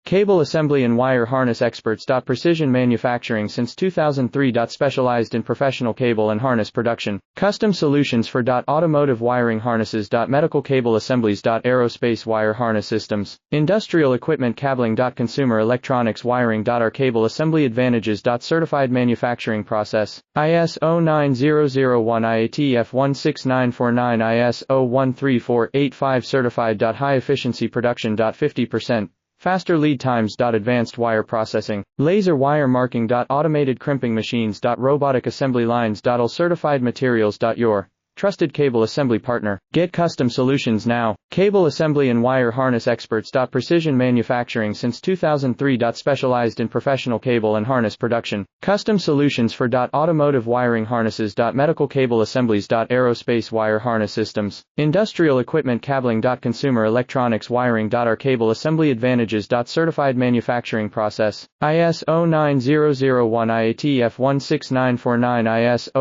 Cable assembly and wire harness experts. Precision manufacturing since 2003. Specialized in professional cable and harness production. Custom solutions for automotive wiring harnesses. Medical cable assemblies. Aerospace wire harness systems. Industrial equipment cabling. Consumer electronics wiring. Our cable assembly advantages. Certified manufacturing process. ISO 9001 IATF 16949 ISO 13485 certified. High efficiency production. 50%. Faster lead times. Advanced wire processing. Laser wire marking. Automated crimping machines. Robotic assembly lines. All certified materials. Your trusted cable assembly partner. Get custom solutions now. Cable assembly and wire harness experts. Precision manufacturing since 2003. Specialized in professional cable and harness production. Custom solutions for automotive wiring harnesses. Medical cable assemblies. Aerospace wire harness systems. Industrial equipment cabling. Consumer electronics wiring. Our cable assembly advantages. Certified manufacturing process. ISO 9001 IATF 16949 ISO